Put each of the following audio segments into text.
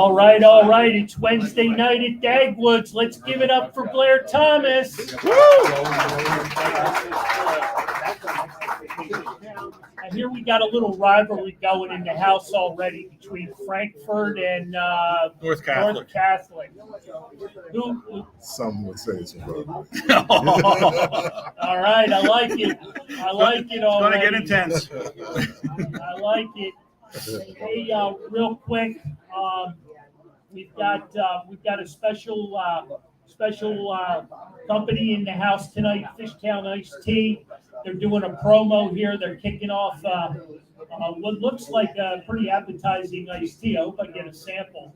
All right, all right. It's Wednesday night at Dagwood's. Let's give it up for Blair Thomas. And here we got a little rivalry going in the house already between Frankfurt and North Catholic. Some would say it's a brother. All right, I like it. I like it already. It's going to get intense. I like it. Hey, real quick, we've got a special company in the house tonight, Fishtown Iced Tea. They're doing a promo here. They're kicking off what looks like a pretty appetizing iced tea. I hope I get a sample.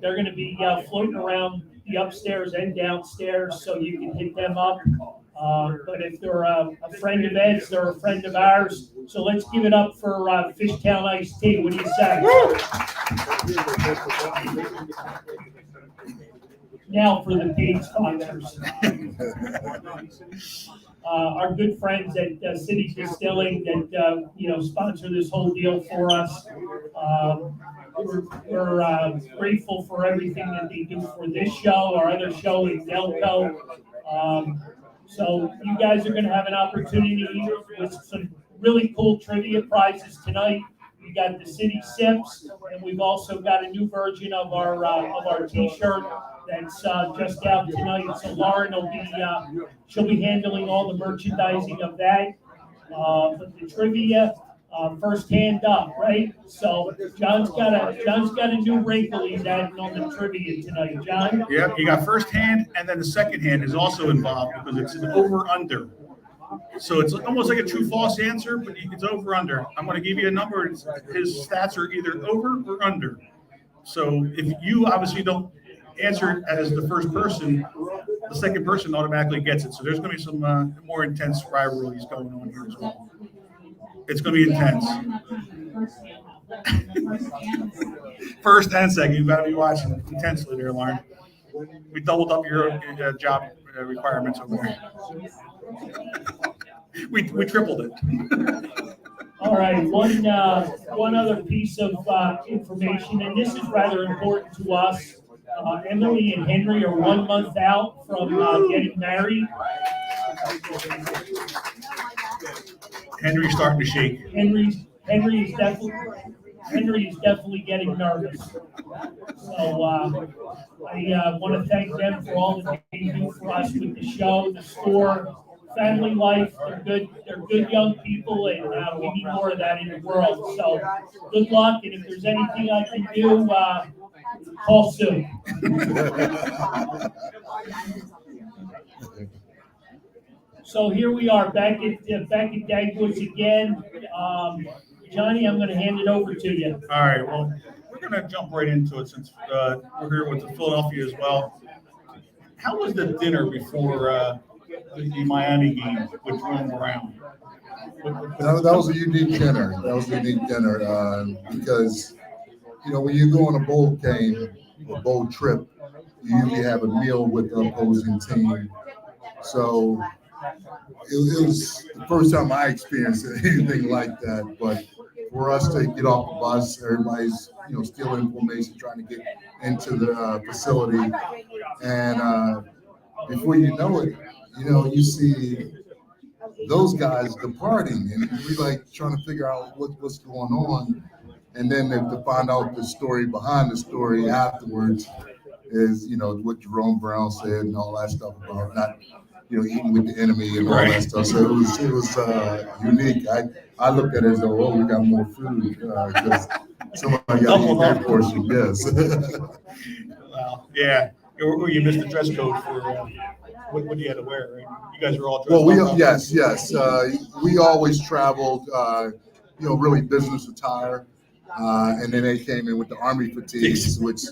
They're going to be floating around the upstairs and downstairs, so you can hit them up. But if they're a friend of Ed's, they're a friend of ours. So let's give it up for Fishtown Iced Tea. What do you say? Now for the paid sponsors. Our good friends at City Distilling that sponsor this whole deal for us. We're grateful for everything that they do for this show, our other show in Delco. So you guys are going to have an opportunity with some really cool trivia prizes tonight. We got the City Sips, and we've also got a new version of our T-shirt that's just out tonight. So Lauren will she'll be handling all the merchandising of that. But the trivia, first hand up, right? So John's got a new wrinkle he's adding on the trivia tonight. John? Yep, you got first hand, and then the second hand is also involved because it's an over-under. So it's almost like a true-false answer, but it's over-under. I'm going to give you a number. His stats are either over or under. So if you obviously don't answer it as the first person, the second person automatically gets it. So there's going to be some more intense rivalries going on here as well. It's going to be intense. First and second, you've got to be watching intensely there, Lauren. We doubled up your job requirements over there. we tripled it. All right, one other piece of information, and this is rather important to us. Emily and Henry are 1 month out from getting married. Henry's starting to shake. Henry is definitely getting nervous. So I want to thank them for all that they do for us with the show, the store, family life. They're good young people, and we need more of that in the world. So good luck, and if there's anything I can do, call soon. So here we are back at Dagwood's again. Johnny, I'm going to hand it over to you. All right. Well, we're going to jump right into it since we're here with the Philadelphia as well. How was the dinner before the Miami game with Jerome around? That was a unique dinner. Because when you go on a bowl game, a bowl trip, you usually have a meal with the opposing team. So it was the first time I experienced anything like that. But for us to get off the bus, everybody's stealing information, trying to get into the facility, and before you know it, you see those guys departing, and we like trying to figure out what's going on. And then to find out the story behind the story afterwards is, what Jerome Brown said and all that stuff about not, eating with the enemy and all that stuff. So it was unique. I looked at it as though, we got more food because somebody got to eat their portion. Yes. Wow. Yeah. Or you missed the dress code for what you had to wear, right? You guys are all dressed up. Yes. We always traveled, really business attire. And then they came in with the Army fatigues, which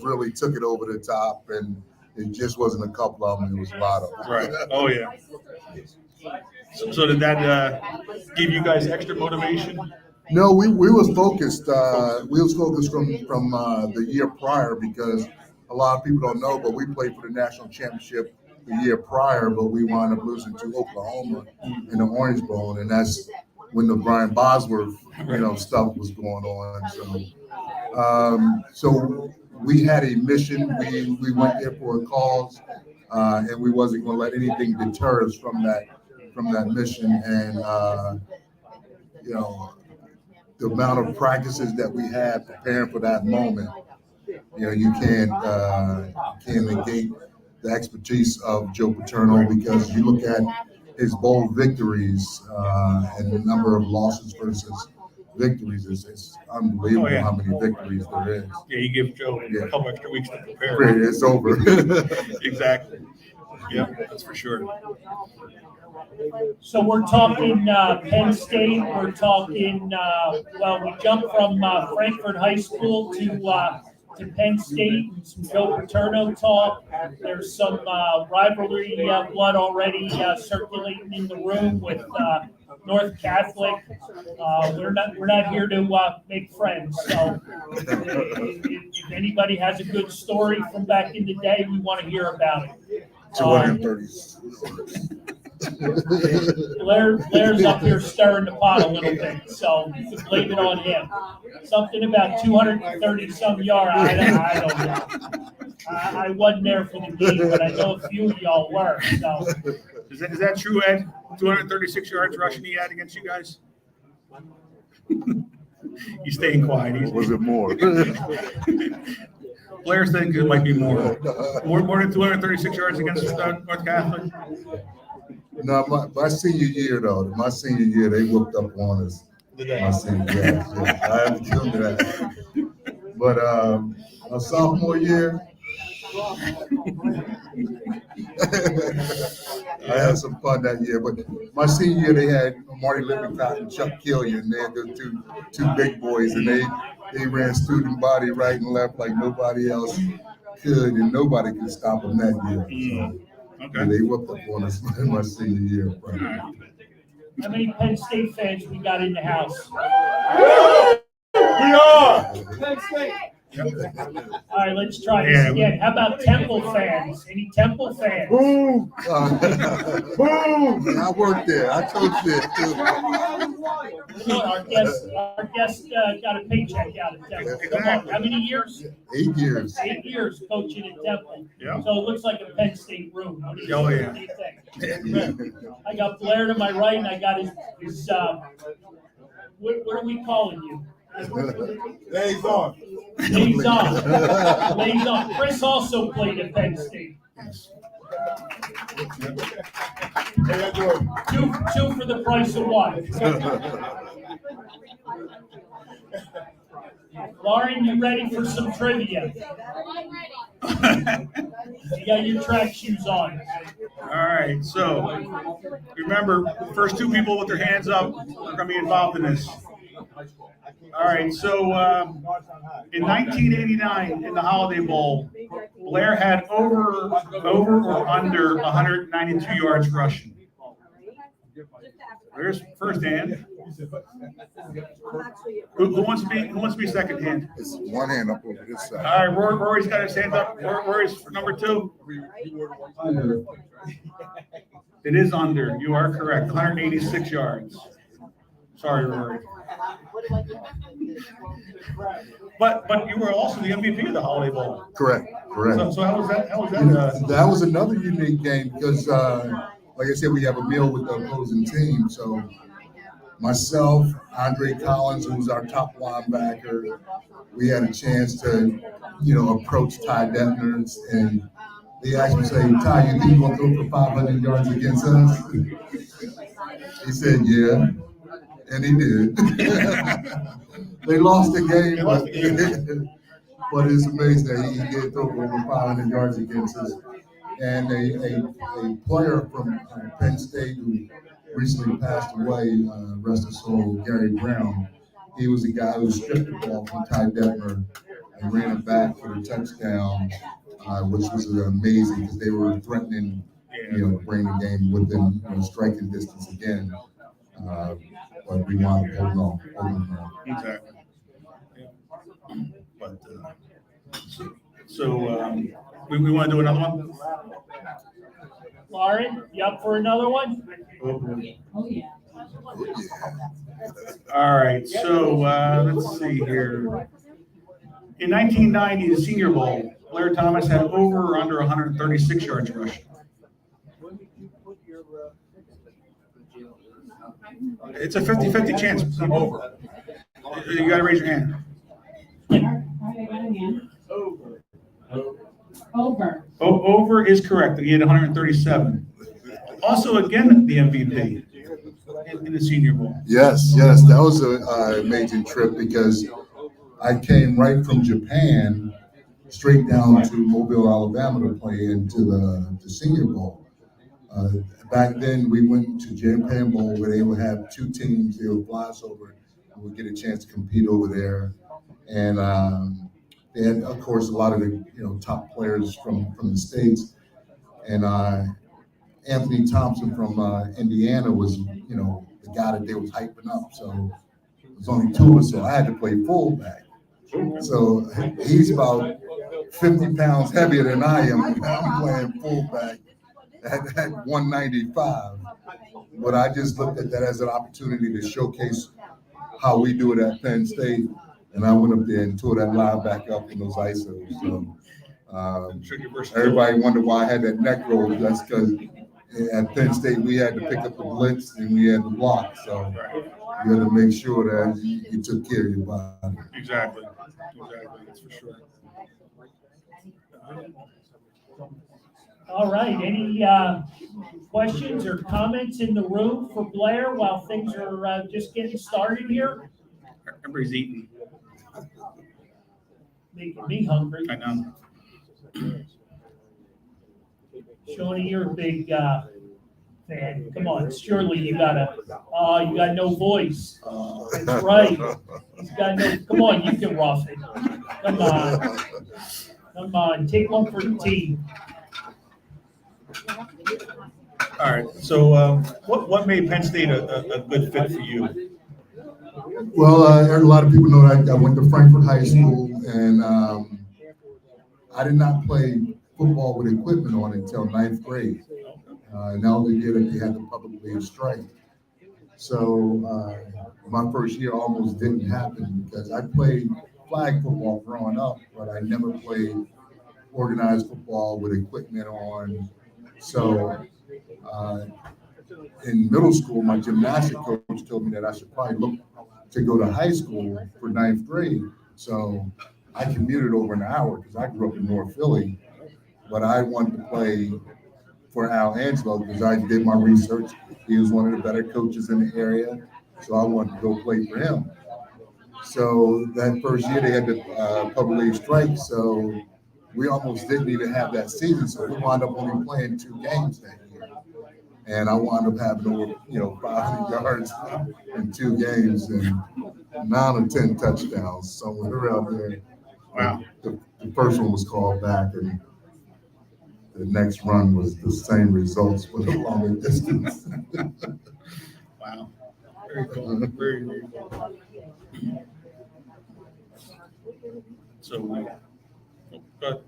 really took it over the top, and it just wasn't a couple of them; it was a lot of them. Right. Oh yeah. So did that give you guys extra motivation? No, we was focused. We was focused from the year prior, because a lot of people don't know, but we played for the national championship the year prior, but we wound up losing to Oklahoma in the Orange Bowl, and that's when the Brian Bosworth, stuff was going on. So So we had a mission. We went there for a cause, and we wasn't going to let anything deter us from that mission. And you know, the amount of practices that we had preparing for that moment, you can't negate the expertise of Joe Paterno, because you look at his bowl victories and the number of losses versus victories, it's unbelievable how many victories there is. Yeah, you give Joe a couple extra weeks to prepare. It's over. Exactly. Yeah, that's for sure. So we're talking Penn State. We're talking, we jumped from Frankfurt High School to Penn State, and some Joe Paterno talk. There's some rivalry blood already circulating in the room with North Catholic. We're not here to make friends. So if anybody has a good story from back in the day, we want to hear about it. 230. Blair's up here stirring the pot a little bit, so you can blame it on him. Something about 230 some yards. I don't know. I wasn't there for the game, but I know a few of y'all were. So Is that true, Ed? 236 yards rushing he had against you guys? He's staying quiet. Was it more? Blair's thinking it might be more. More than 236 yards against North Catholic? No, my senior year, they whooped up on us. My senior year, I have to give them that. But my sophomore year, I had some fun that year. But my senior year, they had Marty Lippincott and Chuck Killian. They had the two big boys, and they ran student body right and left like nobody else could, and nobody could stop them that year. So. Okay. Yeah, they whooped up on us in my senior year. how many Penn State fans we got in the house? We are Penn State. All right, let's try this again. How about Temple fans? Any Temple fans? Boom! I worked there. I coached there too. Our guest got a paycheck out of Temple. Come on, how many years? 8 years. 8 years coaching at Temple. Yeah. So it looks like a Penn State room. What do you Oh, think? I got Blair to my right, and I got his what are we calling you? Liaison. Liaison. Chris also played at Penn State. Two for the price of one. Lauren, you ready for some trivia? You got your track shoes on. All right, so remember, the first two people with their hands up are going to be involved in this. All right, so in 1989, in the Holiday Bowl, Blair had over or under 192 yards rushing. There's first hand. Who wants to be second hand? It's one hand up over this side. All right, Rory's got his hand up. Rory's for number two. It is under. You are correct. 186 yards. Sorry, Rory. But you were also the MVP of the Holiday Bowl. Correct. So how was that? That was another unique game because, like I said, we have a meal with the opposing team. So myself, Andre Collins, who was our top linebacker, we had a chance to, approach Ty Detner, and they asked me, say, Ty, you think you're going to throw for 500 yards against us? He said, yeah. And he did. They lost the game, but it's amazing that he did throw for over 500 yards against us. And a player from Penn State who recently passed away, rest his soul, Gary Brown, he was the guy who stripped the ball from Ty Detmer and ran it back for the touchdown, which was amazing because they were threatening, to bring the game within striking distance again. But we want to hold on. Exactly. Yeah. But so we want to do another one. Lauren, you up for another one? All right. So let's see here. In 1990, the Senior Bowl, Blair Thomas had over or under 136 yards rushing. It's a 50-50 chance. I'm over. You got to raise your hand. Over. Over is correct. He had 137. Also, again, the MVP in the Senior Bowl. Yes, that was an amazing trip because I came right from Japan straight down to Mobile, Alabama to play into the Senior Bowl. Back then, we went to Japan Bowl where they would have two teams. They would fly us over and we'd get a chance to compete over there. And they had, of course, a lot of the top players from the States. And Anthony Thompson from Indiana was, the guy that they was hyping up. So it was only two of us, so I had to play fullback. So he's about 50 pounds heavier than I am. I'm playing fullback at 195. But I just looked at that as an opportunity to showcase how we do it at Penn State. And I went up there and tore that linebacker up in those ISOs. So everybody wondered why I had that neck roll. That's because at Penn State we had to pick up the blitz and we had to block. So you had to make sure that you took care of your body. Exactly, that's for sure. All right, any questions or comments in the room for Blair while things are just getting started here? Everybody's eating. Making me hungry. I know. Shawnee, you're a big fan. Come on, surely you got no voice. That's right. He's got no. Come on, you can rough it. Come on, take one for the team. All right. So, what made Penn State a good fit for you? Well, a lot of people know that I went to Frankfort High School, and I did not play football with equipment on until ninth grade. And that was the year that they had the public league strike. So my first year almost didn't happen because I played flag football growing up, but I never played organized football with equipment on. So in middle school, my gymnastic coach told me that I should probably look to go to high school for ninth grade. So I commuted over an hour because I grew up in North Philly, but I wanted to play for Al Angelo because I did my research. He was one of the better coaches in the area, so I wanted to go play for him. So that first year they had the public league strike, so we almost didn't even have that season. So we wound up only playing 2 games that year, and I wound up having over 500 yards in 2 games and 9 or 10 touchdowns somewhere around there. Wow. The first one was called back, and the next run was the same results with a longer distance. Wow. Very cool. Very, very cool. So, but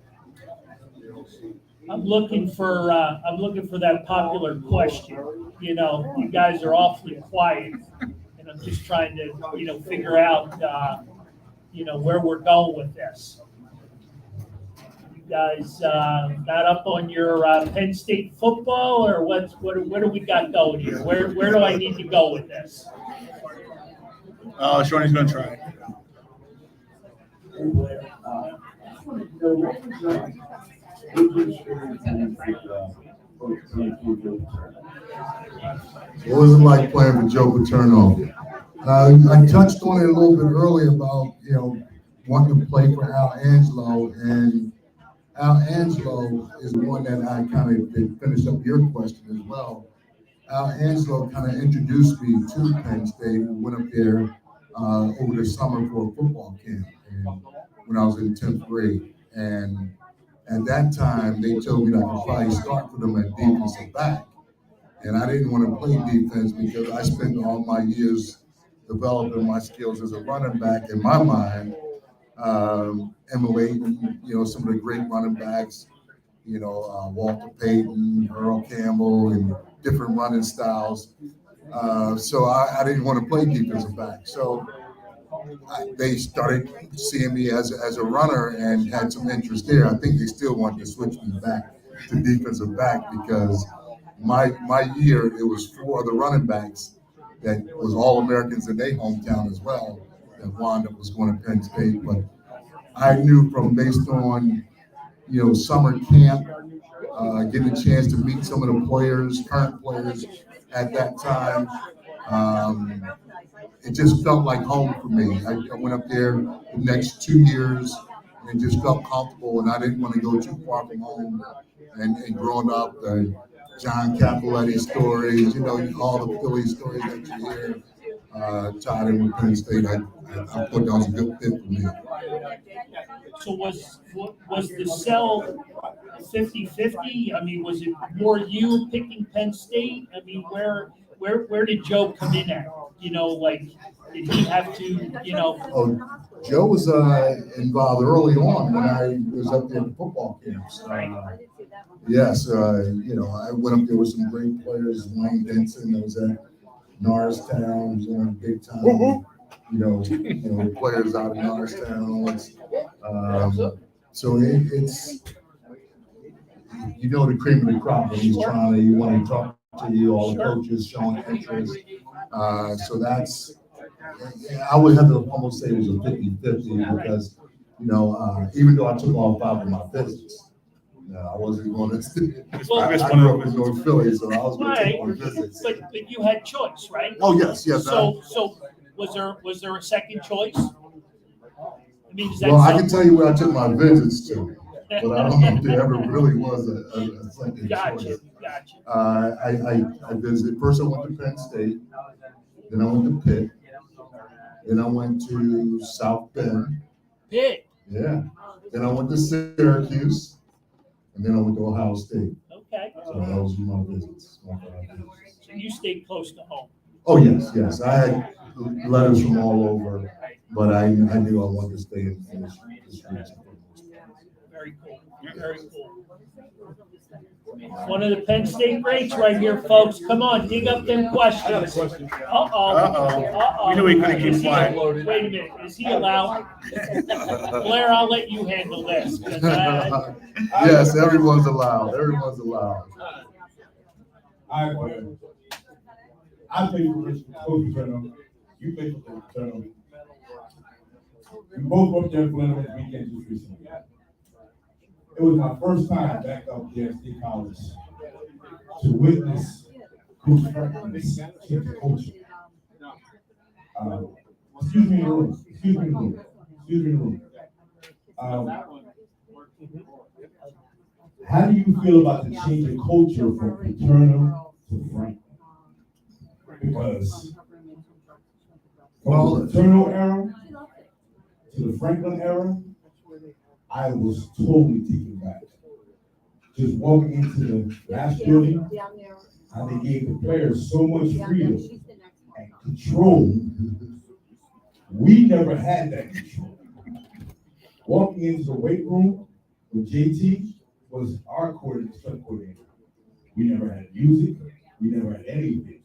I'm looking for that popular question. You guys are awfully quiet, and I'm just trying to figure out where we're going with this. You guys got up on your Penn State football, or what do we got going here? Where do I need to go with this? Shawnee's going to try. What was it like playing with Joe Paterno? I touched on it a little bit earlier about wanting to play for Al Angelo, and Al Angelo is one that I kind of did finish up your question as well. Al Angelo kind of introduced me to Penn State. We went up there over the summer for a football camp, and when I was in 10th grade. And at that time, they told me that I could probably start for them at defensive back. And I didn't want to play defense because I spent all my years developing my skills as a running back in my mind, emulating, some of the great running backs, Walter Payton, Earl Campbell, and different running styles. So I didn't want to play defensive back. So they started seeing me as a runner and had some interest there. I think they still wanted to switch me back to defensive back because my year it was 4 other running backs that was all Americans in their hometown as well that wound up was going to Penn State. But I knew from based on summer camp, getting a chance to meet some of the players, current players at that time. It just felt like home for me. I went up there the next 2 years and just felt comfortable, and I didn't want to go too far from home. And growing up, John Capoletti stories, all the Philly stories that you hear, tied in with Penn State, I thought that was a good fit for me. So was the sell 50-50? I mean, was it more you picking Penn State? I mean, where did Joe come in at? Did he have to, Oh, Joe was involved early on when I was up there in football camps. Yes, I went up there with some great players. Wayne Denson, that was at Norristown, was one of the big time, players out of Norristown. So it's the cream of the crop when he's you want to talk to you, all the coaches showing interest. So that's, I would have to almost say it was a 50-50 because, even though I took all 5 of my visits, I wasn't going to. I grew up in North Philly, so I was going to take my visits. But you had choice, right? Oh yes. So was there a second choice? I mean, is that I can tell you where I took my visits to, but I don't know if there ever really was a second choice. Gotcha. I visited. First, I went to Penn State. Then I went to Pitt. Then I went to South Bend. Pitt. Yeah. Then I went to Syracuse. And then I went to Ohio State. Okay. So those were my visits. So you stayed close to home. Oh, yes. I had letters from all over, but I knew I wanted to stay in this region. Very cool. Very cool. One of the Penn State greats right here, folks. Come on, dig up them questions. We knew he couldn't keep quiet. Wait a minute. Is he allowed? Blair, I'll let you handle this. Yes, everyone's allowed. I played for Coach Turner. You played for Coach Turner. We both went there for this weekend just recently. It was my first time back up there at State College to witness Coach Franklin's coaching. Excuse me in the room. How do you feel about the change in culture from Turner to Franklin? Because from the Turner era to the Franklin era, I was totally taken back. Just walking into the last building, how they gave the players so much freedom and control. We never had that control. Walking into the weight room with JT was our strength coordinator. We never had music. We never had anything.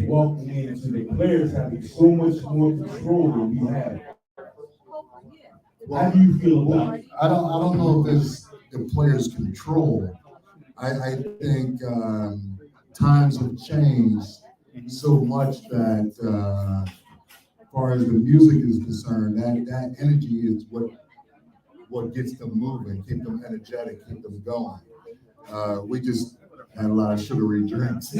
Walking into the players having so much more control than we had. How do you feel about it? I don't know if it's the players' control. I think times have changed so much that as far as the music is concerned, that energy is what gets them moving, keep them energetic, keep them going. We just had a lot of sugary drinks.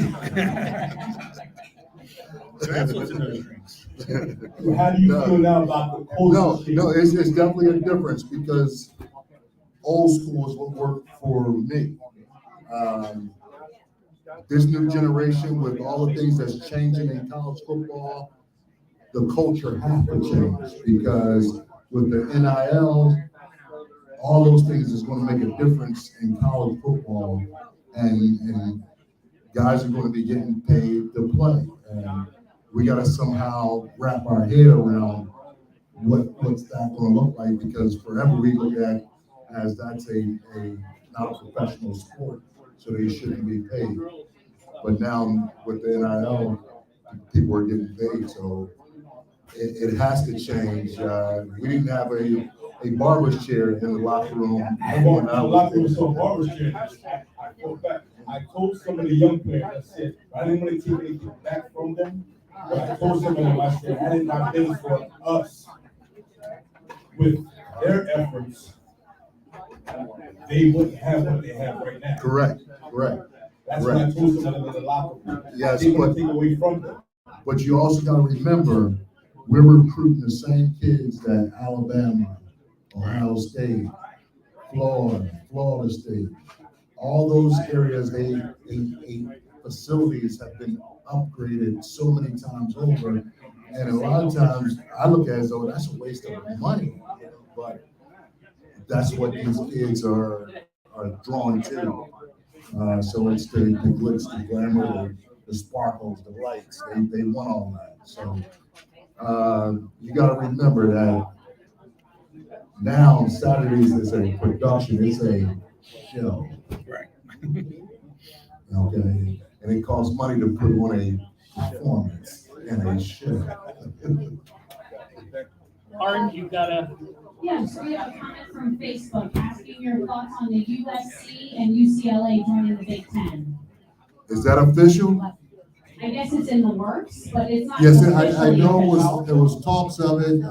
That's what's in those drinks. So how do you feel now about the culture? No, it's definitely a difference because old school is what worked for me. This new generation with all the things that's changing in college football, the culture has to change because with the NIL, all those things is going to make a difference in college football, and guys are going to be getting paid to play. And we got to somehow wrap our head around what's that going to look like, because forever we look at as that's a not a professional sport, so they shouldn't be paid. But now with the NIL, people are getting paid, so it has to change. We didn't have a barber's chair in the locker room. I walked in the locker room, so barber's chair. I fought back. I told some of the young players, I said, I didn't want to take anything back from them, but I told some of them, I said, had it not been for us with their efforts, they wouldn't have what they have right now. Correct. That's what I told some of them in the locker room. Yes, I didn't want to take away from them. But you also got to remember, we're recruiting the same kids that Alabama, Ohio State, Florida State, all those areas, they facilities have been upgraded so many times over. And a lot of times I look at it as though that's a waste of money, but that's what these kids are drawn to. So it's the glitz, the glamour, the sparkles, the lights. They want all that. So you got to remember that now Saturdays is a production. It's a show. Right. Okay, and it costs money to put on a performance and a show. Art, you gotta. Yes, we have a comment from Facebook asking your thoughts on the USC and UCLA joining the Big Ten. Is that official? I guess it's in the works, but it's not. Yes, I officially know official. there was talks of it.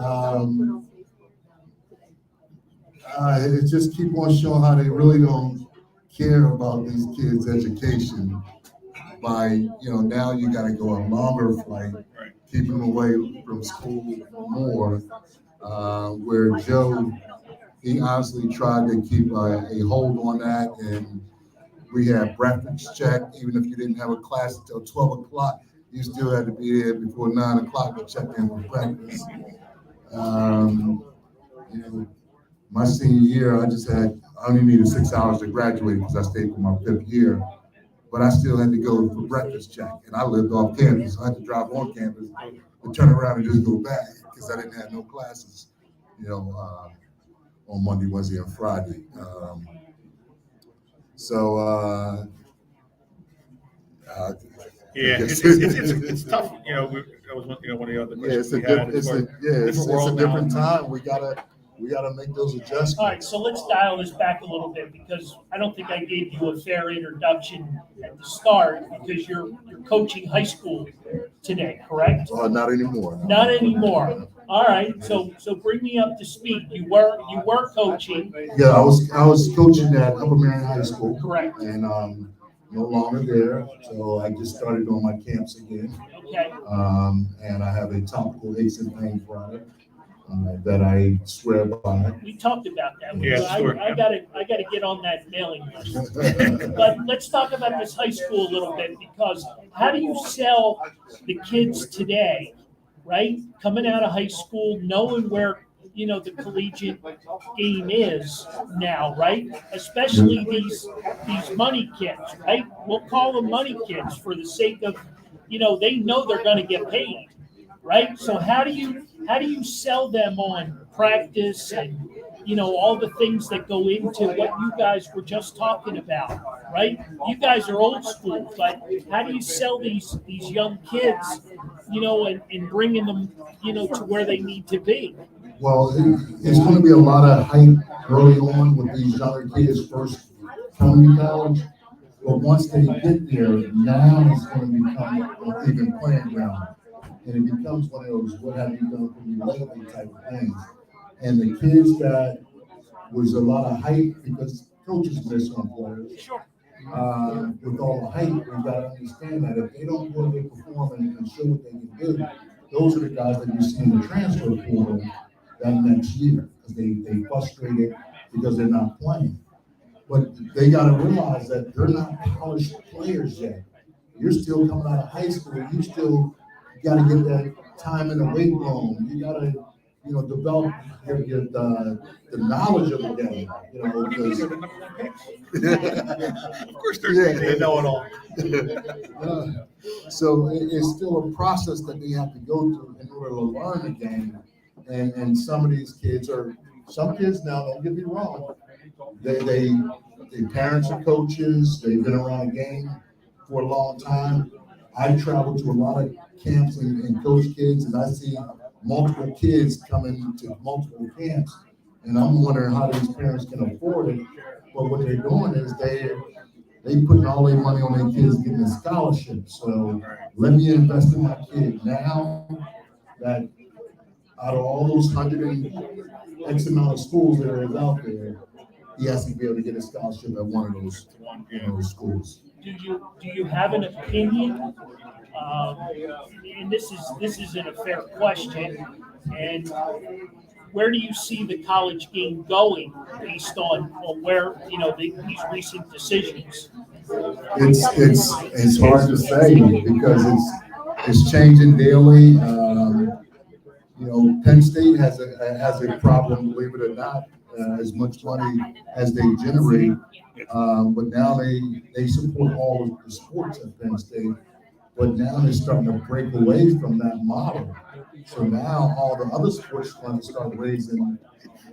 It just keep on showing how they really don't care about these kids' education. By now you got to go a longer flight, keep them away from school more. Where Joe, he honestly tried to keep a hold on that, and we had breakfast check. Even if you didn't have a class until 12 o'clock, you still had to be there before 9 o'clock to check in for breakfast. My senior year, I only needed 6 hours to graduate because I stayed for my 5th year, but I still had to go for breakfast check, and I lived off campus. So I had to drive on campus and turn around and just go back because I didn't have no classes, on Monday, Wednesday, and Friday. Yeah, it's tough. That was one of the other questions we had. It's a different time. We gotta make those adjustments. All right, so let's dial this back a little bit because I don't think I gave you a fair introduction at the start because you're coaching high school today, correct? Not anymore. No. Not anymore. All right, so bring me up to speed. You were coaching. Yeah, I was coaching at Upper Marion High School. Correct. And no longer there, so I just started on my camps again. Okay. And I have a topical aches and pain product that I swear by. We talked about that. Yeah, sure. I gotta get on that mailing list. But let's talk about this high school a little bit because how do you sell the kids today, right? Coming out of high school, knowing where the collegiate game is now, right? Especially these money kids, right? We'll call them money kids for the sake of, they know they're going to get paid, right? So how do you sell them on practice and all the things that go into what you guys were just talking about, right? You guys are old school, but how do you sell these young kids, and bringing them, to where they need to be? Well, it's going to be a lot of hype early on with these younger kids first coming to college. But once they get there, now it's going to become an even playing ground. And it becomes one of those, what have you done for me lately type of things. And the kids that was a lot of hype because coaches miss on players. With all the hype, we got to understand that if they don't go there, perform and show what they can do, those are the guys that you see in the transfer portal that next year because they frustrated because they're not playing. But they got to realize that they're not polished players yet. You're still coming out of high school. You still got to get that time in the weight room. You got to, develop the knowledge of the game. What do you mean they're the number one picks? Of course they know it all. So it's still a process that they have to go through in order to learn the game. And some of these kids some kids now, don't get me wrong, their parents are coaches, they've been around the game for a long time. I travel to a lot of camps and coach kids, and I see multiple kids coming to multiple camps. And I'm wondering how these parents can afford it. But what they're doing is they putting all their money on their kids getting a scholarship. So let me invest in my kid now that out of all those 100 and X amount of schools that are out there, he has to be able to get a scholarship at one of those, schools. Do you have an opinion? And this isn't a fair question. And where do you see the college game going based on where these recent decisions? It's hard to say because it's changing daily. Penn State has a problem, believe it or not, as much money as they generate. But now they support all of the sports at Penn State. But now they're starting to break away from that model. So now all the other sports funds start raising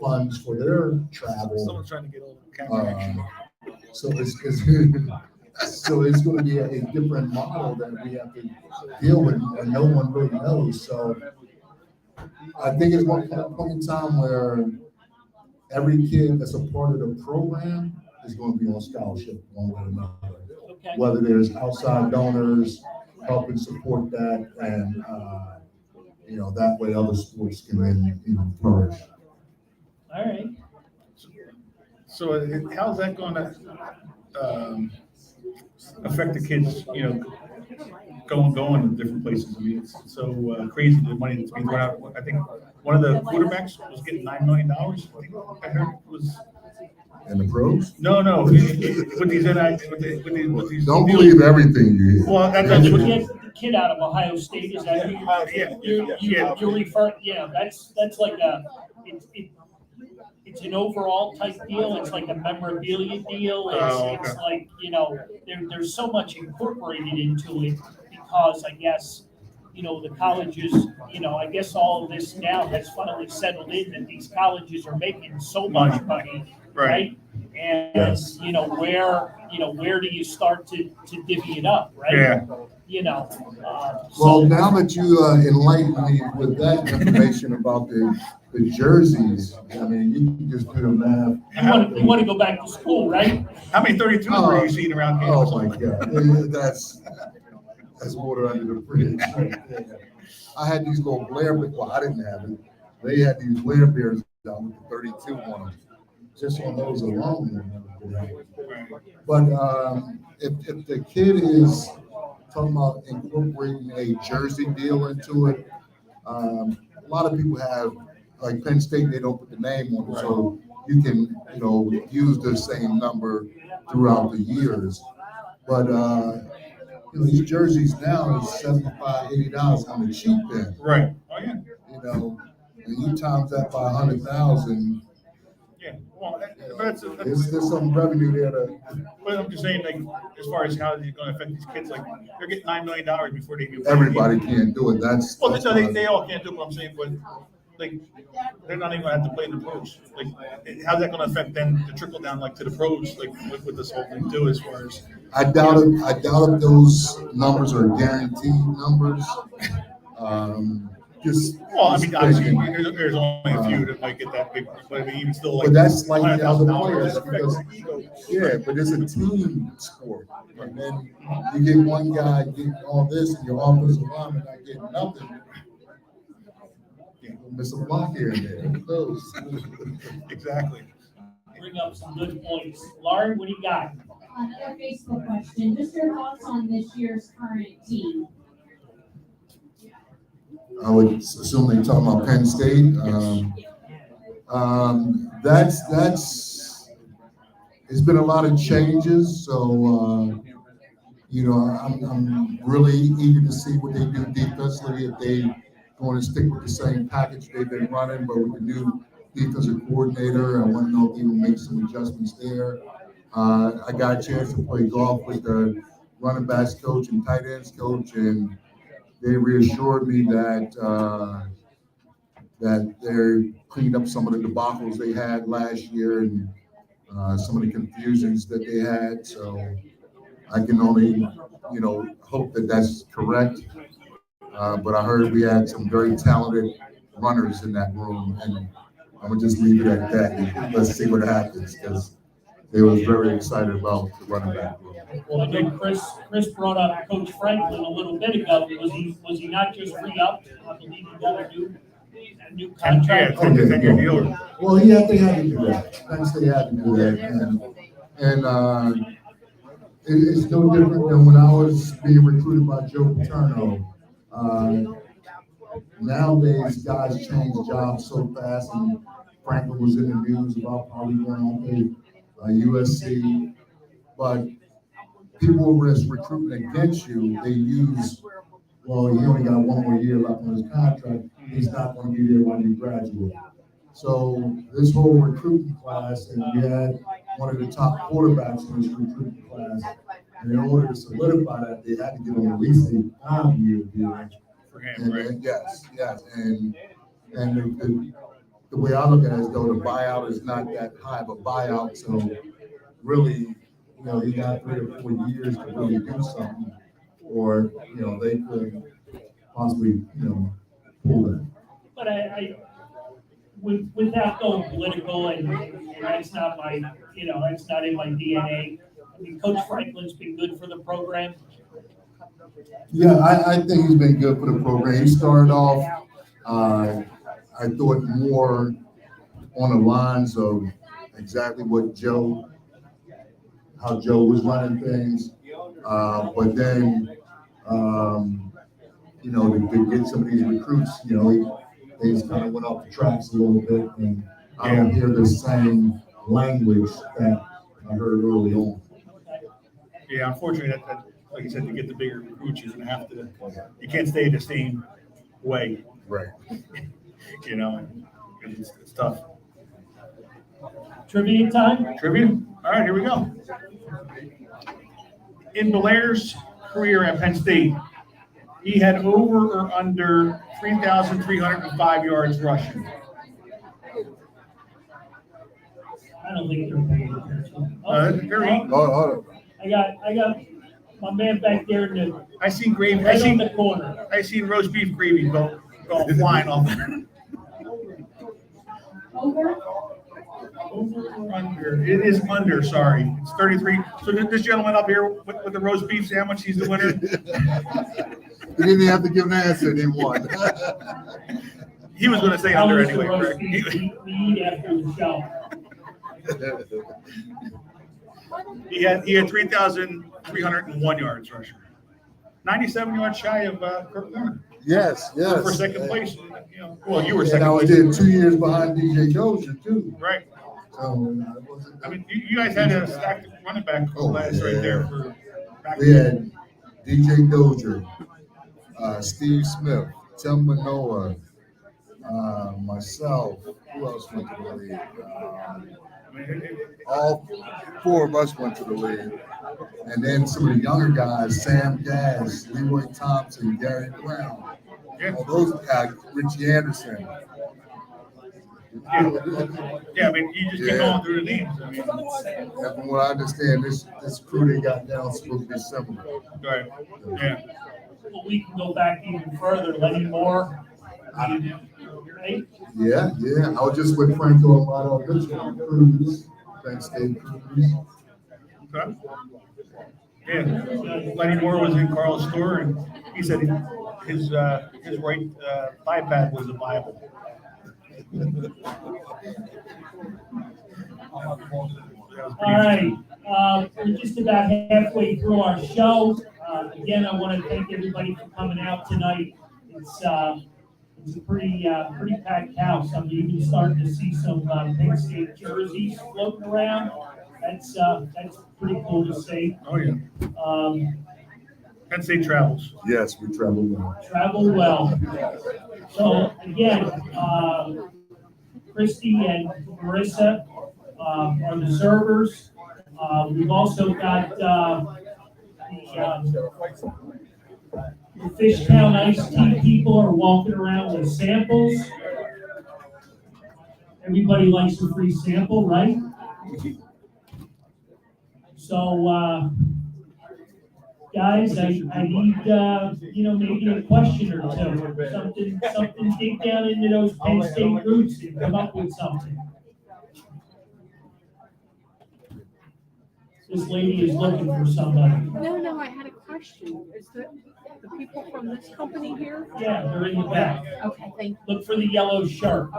funds for their travel. Someone's trying to get all the camera action. So it's so it's going to be a different model that we have to deal with, and no one really knows. So I think it's one point in time where every kid that's a part of the program is going to be on scholarship one way or another. Okay. Whether there's outside donors helping support that, and that way other sports can then flourish. All right. So how's that going to affect the kids? Going to different places. I mean, it's so crazy the money that's being thrown out. I think one of the quarterbacks was getting $9 million. I think I heard it was. And the pros? No. With these with these. Don't deals. believe everything you hear. Well, that's what. The kid out of Ohio State, is that who you're referring? Yeah, that's like it's an overall type deal. It's like a memorabilia deal. It's like there's so much incorporated into it because I guess the colleges, I guess all of this now has finally settled in that these colleges are making so much money, right? And Yes. where do you start to divvy it up, right? Yeah. Well, now that you enlighten me with that information about the jerseys, I mean, you can just do the math. You want to go back to school, right? How many 32s were you seeing around here? Oh my God, that's water under the bridge. I had these little Blair, well, I didn't have it. They had these Blair Bears down with the 32 on them. Just on those alone. But if the kid is talking about incorporating a jersey deal into it, a lot of people have, like Penn State, they don't put the name on it, so you can, use the same number throughout the years. But these jerseys now is $75, $80 on the cheap end. Right. Oh yeah. And you times that by 100,000. Yeah. Well, but There's some revenue there But I'm just saying, like, as far as how it's going to affect these kids, like, they're getting $9 million before they get. everybody can't do it. That's They all can't do what I'm saying, but like, they're not even going to have to play in the pros. Like, how's that going to affect then the trickle down, like, to the pros, like, with this whole thing too, as far as. I doubt if those numbers are guaranteed numbers. Obviously, there's only a few that might get that big, but I mean, even still, like. But that's like the other $100,000 players affects the ego. Yeah, but it's a team sport. And then you get one guy getting all this, and your offensive lineman not getting nothing. You'll miss a block here and there. Who knows? Exactly. Bring up some good points. Lauren, what do you got? Another Facebook question. Just your thoughts on this year's current team. I would assume they're talking about Penn State. It's been a lot of changes, so I'm really eager to see what they do defensively. If they going to stick with the same package they've been running, but with the new defensive coordinator, I want to know if he will make some adjustments there. I got a chance to play golf with the running backs coach and tight ends coach, and they reassured me that they're cleaned up some of the debacles they had last year and some of the confusions that they had. So I can only, hope that that's correct. But I heard we had some very talented runners in that room, and I'm gonna just leave it at that. And let's see what happens, because they was very excited about the running back room. Well, I know Chris brought up Coach Franklin a little bit ago. Was he not just re-upped? I believe he got a new contract. Oh, yeah, 10-year deal. Well, yeah, they had to do that. Penn State had to do that, and it's no different than when I was being recruited by Joe Paterno. Nowadays, guys change jobs so fast, and Franklin was in the news about probably going to USC, but people risk recruiting against you. They use, well, he only got one more year left on his contract. He's not going to be there when you graduate. So this whole recruiting class, and we had one of the top quarterbacks in this recruiting class, and in order to solidify that, they had to give him at least a 5-year deal. For him, And, right? yes, and the way I look at it is though the buyout is not that high of a buyout, so really, he got 3 or 4 years to really do something, or they could possibly pull that. But without going political, and that's not that's not in my DNA. I mean, Coach Franklin's been good for the program. Yeah, I think he's been good for the program. He started off, I thought more on the lines of exactly what how Joe was running things. But then, to get some of these recruits, things kind of went off the tracks a little bit, and I don't hear the same language that I heard early on. Yeah, unfortunately, that like you said, to get the bigger recruits, you're gonna have to. You can't stay the same way. Right. It's tough. Trivia time. Trivia. All right, here we go. In Belair's career at Penn State, he had over or under 3,305 yards rushing. I don't think they're paying attention. Very. Oh, I got my man back there in the I seen gravy. right on the corner. I seen roast beef gravy go flying off. Over? Over or under? It is under. Sorry, it's 33. So this gentleman up here with the roast beef sandwich, he's the winner. You didn't have to give an answer, he won. He was going to say How under was the anyway. roast Correct? beef we eat after the show? He had 3,301 yards rushing. 97 yards shy of Kurt Warner. Yes. For second place. Well, you were And second I was place. there 2 years behind DJ Dozier too. Right. So, I mean, you guys had a stacked running back class right there for back we had DJ Dozier, Steve Smith, Tim Manoa, myself. Who else went to the league? All 4 of us went to the league. And then some of the younger guys, Sam Gass, Leroy Thompson, Gary Brown. Yeah. All those guys, Richie Anderson. Yeah, I mean, you just keep going through the names. I mean, And from what I understand, this crew they got down is supposed to be similar. right. Yeah. Well, we can go back even further. Lenny Moore. Right? Yeah. I was just with Franco Amato Cruz, Penn State Cruz. Okay. Yeah. Lenny Moore was in Carl's store, and he said his right thigh pad was a Bible. All right, we're just about halfway through our show. Again, I want to thank everybody for coming out tonight. It's a pretty packed house. I'm even starting to see some Penn State jerseys floating around. That's pretty cool to see. Oh yeah. Penn State travels. Yes, we travel well. Travel well. So again, Christy and Marissa are the servers. We've also got the Fishtown iced tea people are walking around with samples. Everybody likes a free sample, right? So Guys, I need, maybe a question or two, something, dig down into those Penn State roots and come up with something. This lady is looking for somebody. No, I had a question. Is the people from this company here? Yeah, they're in the back. Okay, thank Look for the yellow shirt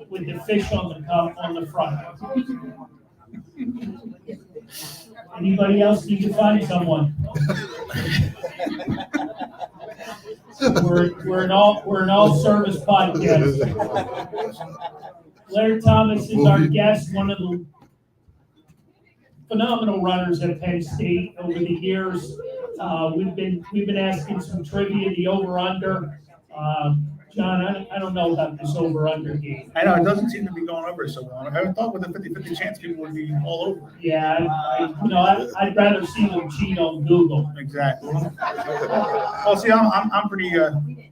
with the fish on the cup on the front. Anybody else need to find someone? We're an all service podcast. Blair Thomas is our guest, one of the phenomenal runners at Penn State over the years. We've been asking some trivia, the over/under. John, I don't know about this over/under game. I know, it doesn't seem to be going over so well. I thought with a 50-50 chance people would be all over it. Yeah, I'd rather see them cheat on Google. Exactly. Well, see, I'm pretty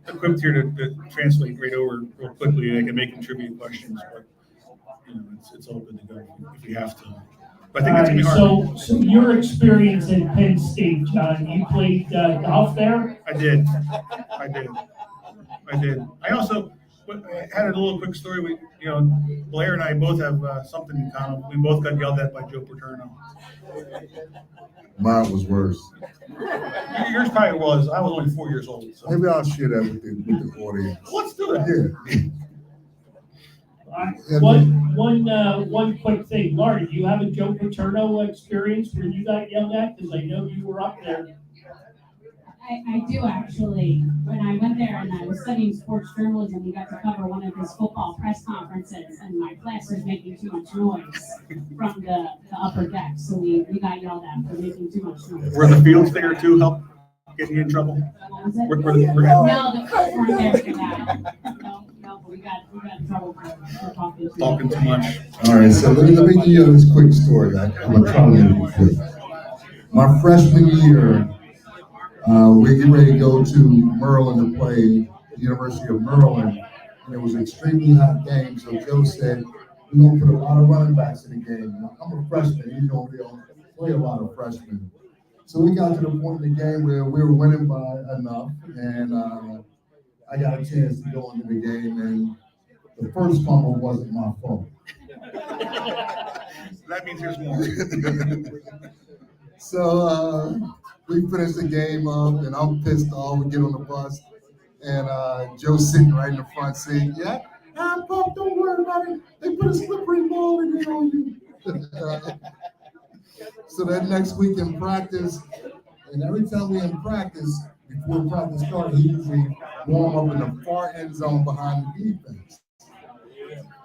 equipped here to translate right over real quickly. I can make contribute questions, but it's all good to go if you have to. But I think it's gonna be hard. So your experience at Penn State, John, you played golf there? I did. I also had a little quick story. Blair and I both have something in common. We both got yelled at by Joe Paterno. Mine was worse. Yours probably was. I was only 4 years old. So. Maybe I'll share that with the audience. Let's do that. Yeah. One quick thing, Laura, do you have a Joe Paterno experience where you got yelled at? Because I know you were up there. I do actually. When I went there and I was studying sports journalism, we got to cover one of his football press conferences, and my class was making too much noise from the upper deck, so we got yelled at for making too much noise. Were the fields there too help getting you in trouble? What was it? No, the coach weren't there for that. No, we got in trouble for talking too much. All right, so let me give you this quick story. I'm going to try to make it quick. My freshman year, we get ready to go to Maryland to play University of Maryland, and it was an extremely hot game. So Joe said, "We're going to put a lot of running backs in the game." Now, I'm a freshman, we don't play a lot of freshmen. So we got to the point in the game where we were winning by enough, and I got a chance to go into the game, and the first fumble wasn't my fault. That means there's more. So we finished the game up, and I'm pissed off. We get on the bus, and Joe's sitting right in the front seat. Yeah, Pop, don't worry about it. They put a slippery ball in there on you. So that next week in practice, and every time we in practice, before practice started, he usually warm up in the far end zone behind the defense.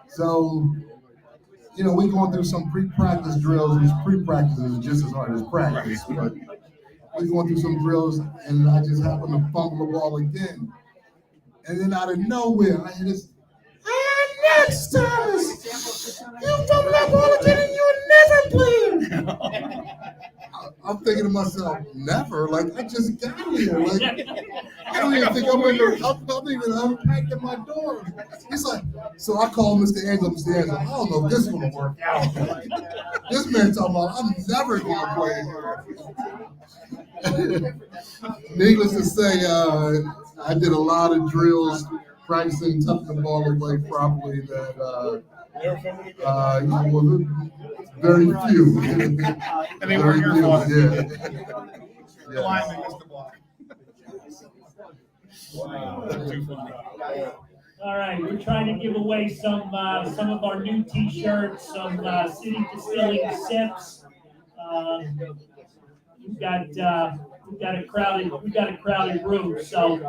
So, we going through some pre-practice drills, which pre-practice is just as hard as practice, but we going through some drills, and I just happened to fumble the ball again. And then out of nowhere, I hear this, next Thomas, you fumble that ball again and you'll never play. I'm thinking to myself, never? Like, I just got here. Like, I don't even think I'm even unpacking my door. He's like, so I call Mr. Angelo. Mr. Angelo, I don't know if this is going to work out. This man talking about, I'm never going to play here. Needless to say, I did a lot of drills, practicing tucking the ball away properly that, very few. And they weren't your fault. The lineman missed the block. Too funny. All right, we're trying to give away some of our new T-shirts, some City Distilling sips. We've got a crowded room, so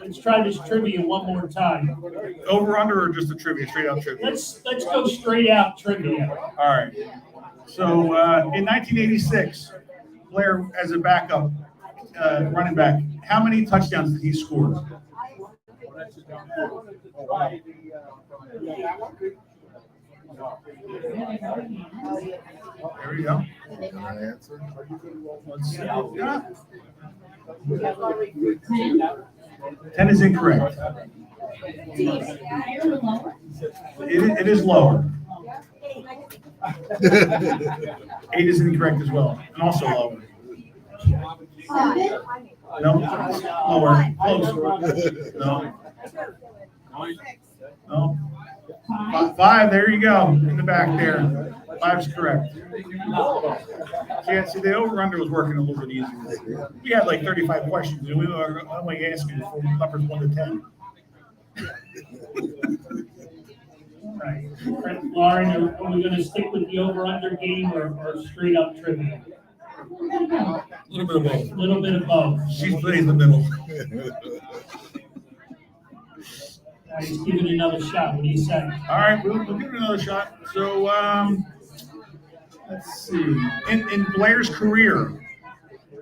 let's try this trivia one more time. Over under or just a trivia, straight out trivia? Let's go straight out trivia. All right. So in 1986, Blair as a backup running back, how many touchdowns did he score? There we go. Can I answer? Let's see. Yeah. 10 is incorrect. It is lower. 8 is incorrect as well, and also lower. 7. No, lower, close. No. No. 5. Five, there you go, in the back there. Five's correct. Can't see, the over-under was working a little bit easier. We had like 35 questions, and we were only asking for numbers 1 to 10. Right. Lauren, are we gonna stick with the over-under game or straight up trivia? A little bit of both. A little bit of both. She plays in the middle. Guys, give it another shot. What do you say? All right, we'll give it another shot. So, let's see. In Blair's career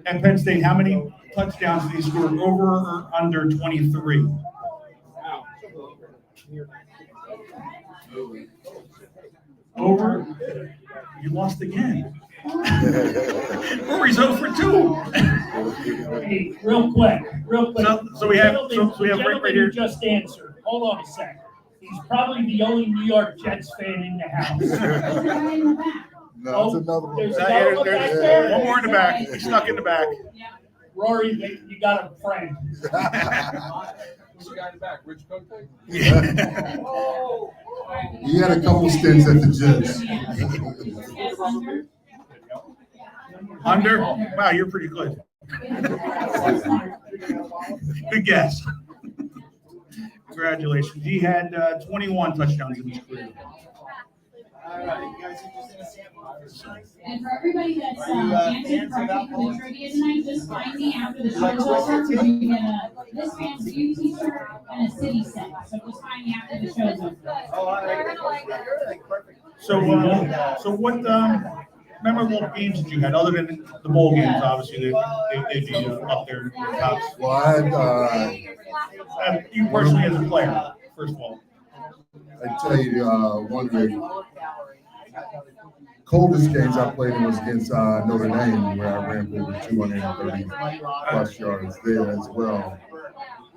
at Penn State, how many touchdowns did he score, over or under 23? Over. You lost again. Or he's 0 for 2. Hey, real quick. So we have- The so we have right gentleman here. who just answered. Hold on a second. He's probably the only New York Jets fan in the house. No, it's another one. There's There's another one back there? one more in the back. It's stuck in the back. Rory, you got a friend. Who's the guy in the back? Rich Cote? He had a couple stints at the Jets. Yes, under. Under? Wow, you're pretty good. Good guess. Congratulations. He had 21 touchdowns in his career. And for everybody that's answered correctly for the trivia tonight, just find me after the show's over, because you get a This Man's View t-shirt and a city set. So just find me after the show's over. So what memorable games did you had, other than the bowl games? Obviously, they'd be up there in the tops. Well, I had, You personally as a player, first of all. I tell you, one of the coldest games I played in was against Notre Dame, where I ran for over 230 plus yards there as well.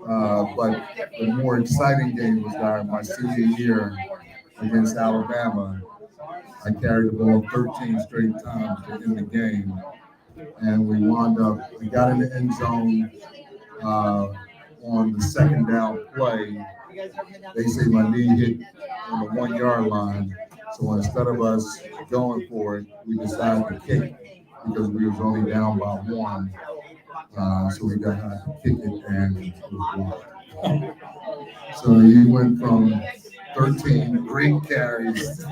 But the more exciting game was my senior year against Alabama. I carried the ball 13 straight times to end the game, and we got in the end zone on the second down play. They say my knee hit on the 1 yard line. So instead of us going for it, we decided to kick because we was only down by 1. So we got to kick it and it was blocked. So you went from 13 great carries,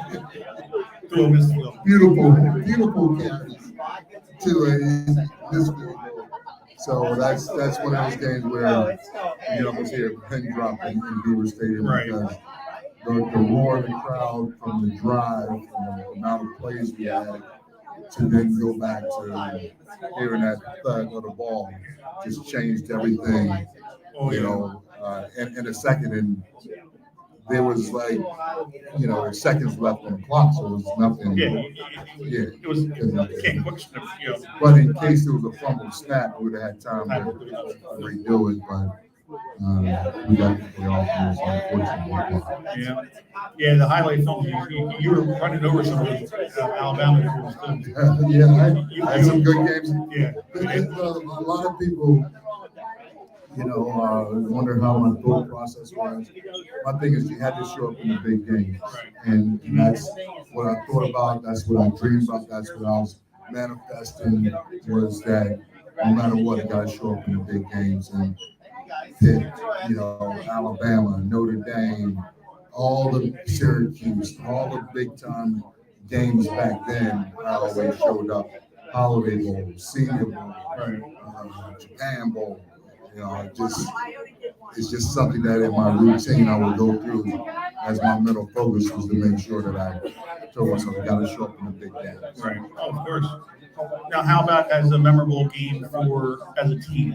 beautiful carries, to a missed field goal. So that's one of those games where you almost hear a pin drop in Beaver Stadium, Right. because the roar of the crowd from the drive, from the amount of plays we had, to then go back to hearing that thud of the ball just changed everything. Oh, You yeah. know, in a second, and there was like, seconds left on the clock, so it was nothing. Yeah, it was, can't question it, But in case there was a fumble snap, we would have had time to redo it, but we got the playoff, and it was unfortunate. Yeah, the highlight film, you were running over some of those Alabama schools too. Yeah, I had some good games. Yeah. A lot of people, wonder how my thought process was. My thing is, you had to show up in the big games, and that's what I thought about. That's what I dreamed about. That's what I was manifesting, was that no matter what, I got to show up in the big games. And Pitt, Alabama, Notre Dame, all the Syracuse, all the big time games back then, I always showed up. Holiday Bowl, Senior Bowl, Japan Bowl. It's just something that in my routine I would go through as my mental focus was to make sure that I told myself I got to show up in the big games. Right. Oh, of course. Now, how about as a memorable game as a team?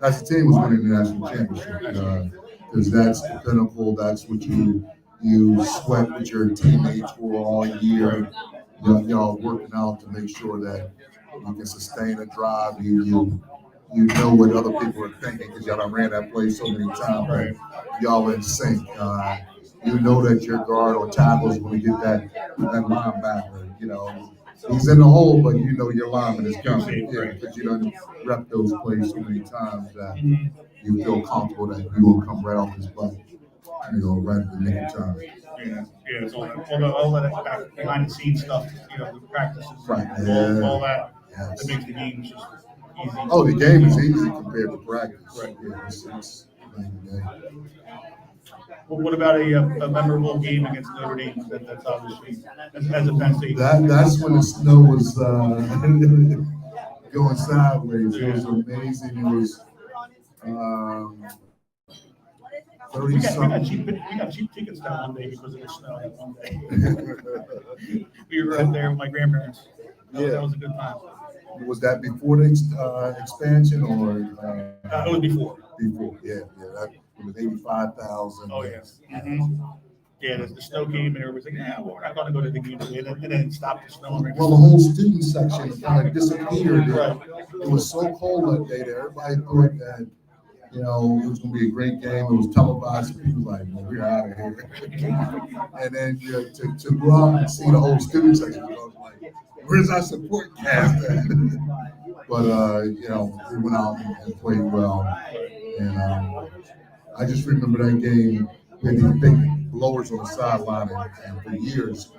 As a team was winning the national championship, because that's the pinnacle. That's what you sweat with your teammates for all year. Y'all working out to make sure that you can sustain a drive. You know what other people are thinking because y'all done ran that play so many times. Right. Y'all in sync. You know that your guard or tackle is going to get that linebacker, he's in the hole, but you know your lineman is coming. Yeah, because you done rep those plays so many times that you feel comfortable that you will come right off his butt, right at the nick of time. Yeah, it's all that behind the scenes stuff, the practices, Right. all that Yes. makes the game just easy. Oh, the game is easy compared to practice. Right. Yeah, it's Well, what about a memorable game against Notre Dame? That's obviously as a Penn State. That's when the snow was going sideways. It was amazing. It was 30 We got something. cheap tickets down one day because of the snow that one day. We were out there with my grandparents. That was a good time. Was that before the expansion or? It was before. Before, yeah. It was 85,000. Oh, yes. Yeah, the snow came and everybody's like, yeah, well, we're not going to go to the game today. And then it stopped the snow. Well, the whole student section kind of disappeared. Right. It was so cold that day that everybody thought that, it was going to be a great game. It was televised. And people were like, well, we're out of here. And then to go out and see the whole student section, I was like, where's our support cast at? But, we went out and played well. And I just remember that game. We had these big blowers on the sideline, and for years,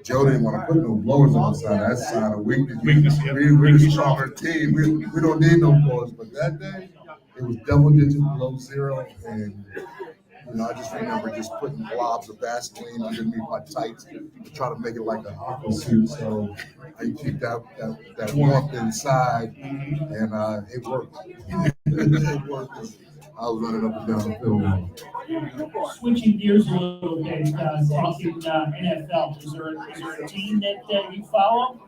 Joe didn't want to put no blowers on the side. That's a sign of weakness. We're a stronger team. We don't need no blowers. But that day, it was double digits below zero, and I just remember just putting blobs of Vaseline underneath my tights to try to make it like an aqua suit. So I keep that warmth inside, and it worked. It worked. I was running up and down the field. Switching gears a little bit, talking NFL, is there a team that you follow?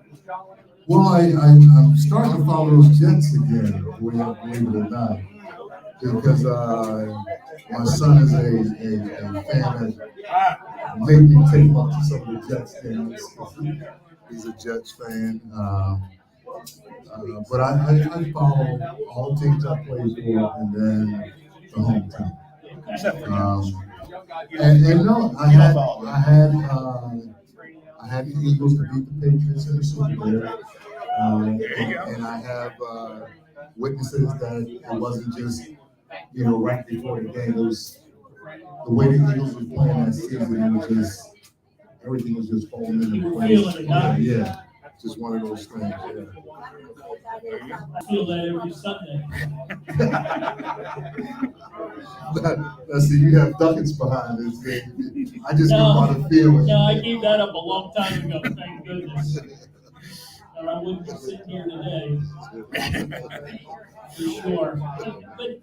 Well, I'm starting to follow those Jets again, believe it or not, because my son is a fan that made me take him up to some of the Jets games. He's a Jets fan. But I follow all teams I play for, and then the home team. And no, I had the Eagles to beat the Patriots in the Super Bowl, and I have witnesses that it wasn't just right before the game. It was the way the Eagles were playing that season. It was just everything was just falling into place. Yeah. Just one of those things, yeah. I feel that every Sunday. Now, see, you have ducats behind this game. I just don't want to feel it. No, I gave that up a long time ago, thank goodness. Or I wouldn't be sitting here today. For sure. But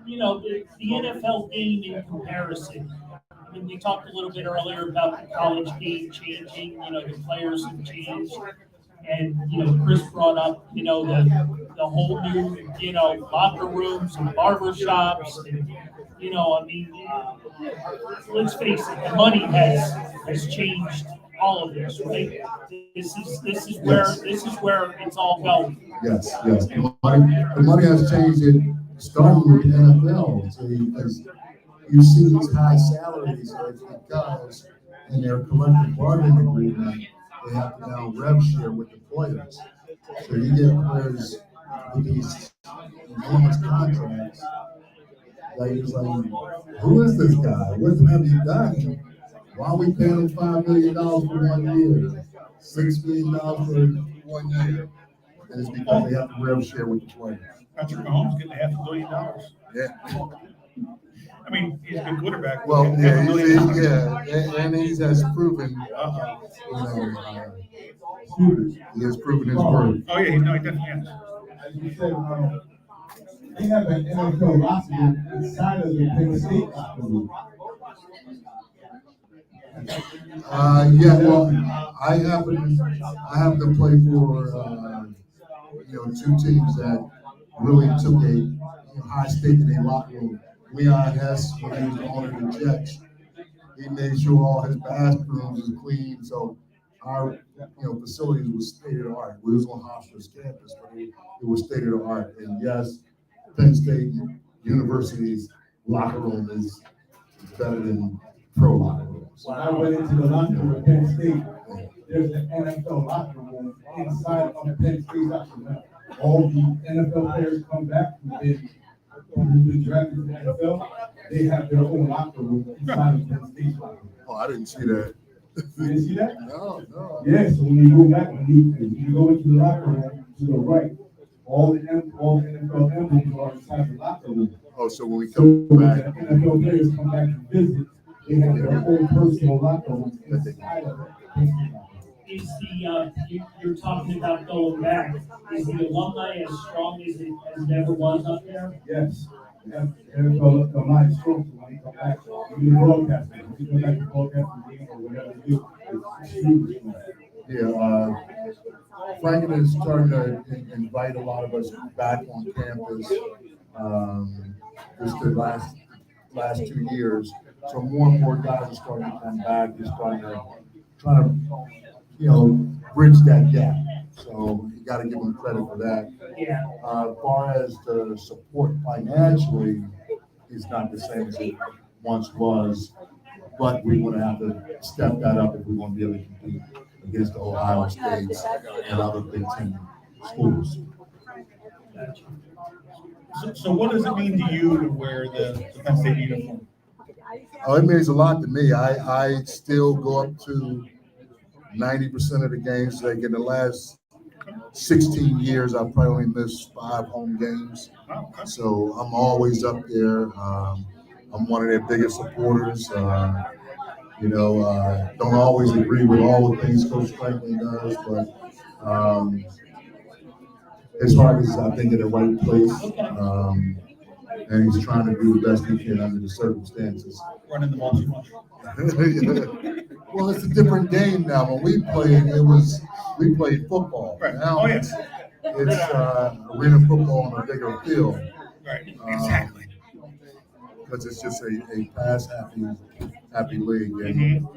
the NFL game in comparison. I mean, we talked a little bit earlier about the college game changing, the players have changed. And, Chris brought up, the whole new, locker rooms and barber shops. And, let's face it, the money has changed all of this, right? This is where it's all going. Yes. The money has changed it, starting with the NFL. So because you see these high salaries, it's because in their collective bargaining agreement, they have to now rev share with the players. So you get players with these enormous contracts. Like, it's like, who is this guy? What have you done? Why are we paying him $5 million for 1 year? $6 million for 1 year? And it's because they have to rev share with the players. Patrick Mahomes getting $500 million. Yeah. I mean, he's a good quarterback. Well, yeah, and he has proven, he has proven his worth. Oh yeah, no, he definitely has. As you said, they have an NFL roster inside of the Penn State locker room. Well, I have to play for two teams that really took a high stake in their locker room. Leon Hess, when he was the owner of the Jets, he made sure all his bathrooms was clean. So our facilities was state of the art. We was on Hofstra's campus, but it was state of the art. And yes, Penn State University's locker room is better than pro locker rooms. When I went into the locker room at Penn State, there's an NFL locker room inside of Penn State locker room. All the NFL players come back who've been drafted to the NFL. They have their own locker room inside of Penn State locker room. Oh, I didn't see that. You didn't see that? No. Yeah, so when you go back, when you go into the locker room to the right, all the NFL emblems are inside the locker room. Oh, so when we So come when back, the NFL players come back to visit, they have their own personal locker room inside of it. Is you're talking about going back, is the alumni as strong as it ever was up there? Yes. NFL alumni is strong, so when they come back, even the broadcasting, when you come back to broadcasting game or whatever they do, it's extremely strong. yeah, Franklin is starting to invite a lot of us back on campus. Just the last 2 years, so more and more guys are starting to come back. They're starting to try to, bridge that gap. So you got to give them credit for that. Yeah. As far as the support financially, is not the same as it once was, but we want to have to step that up if we want to be able to compete against the Ohio States and other Big Ten schools. So what does it mean to you to wear the Penn State uniform? Oh, it means a lot to me. I still go up to 90% of the games. Like in the last 16 years, I've probably only missed 5 home games. So I'm always up there. I'm one of their biggest supporters. Don't always agree with all the things Coach Franklin does, but his heart is, I think, in the right place. And he's trying to do the best he can under the circumstances. Running the ball too much. Well, it's a different game now. When we played, we played football. Right. Now Oh, yes. it's arena football on a bigger field. Right. Exactly. Because it's just a pass happy league. And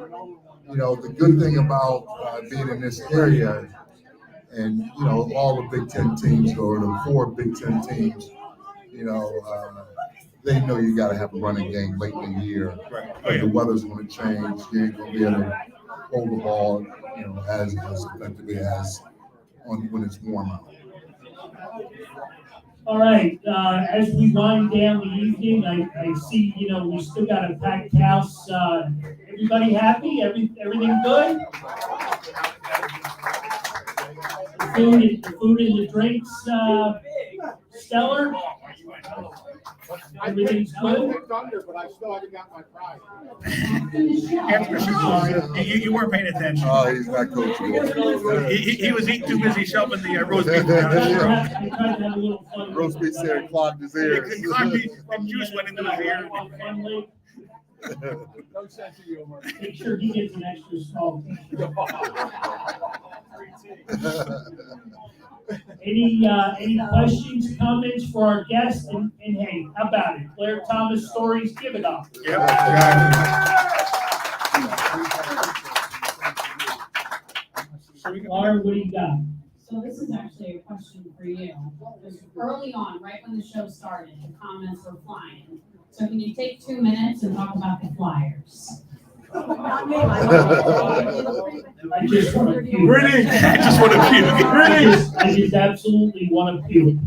the good thing about being in this area, and all the Big Ten teams or the 4 Big Ten teams, they know you got to have a running game late in the year. Right. Oh, yeah. The weather's going to change. You ain't going to be able to hold the ball, as effectively as when it's warm out. All right, as we wind down the evening, I see, we still got a packed house. Everybody happy? Everything good? The food and the drinks, stellar? Everything's good? But I still haven't got my prize. You weren't paying attention. Oh, he's not coaching. He was eating too busy shoving the roast beef down his throat. I tried to have a little fun. Roast beef there clogged his ears. And juice went into his ear. No sense of humor. Make sure he gets an extra small. Any questions, comments for our guests? And hey, how about it? Blair Thomas stories, give it up. Laura, what do you got? So this is actually a question for you. Because early on, right when the show started, the comments were flying. So can you take 2 minutes and talk about the Flyers? I just want to puke. I just want to puke. I just absolutely want to puke.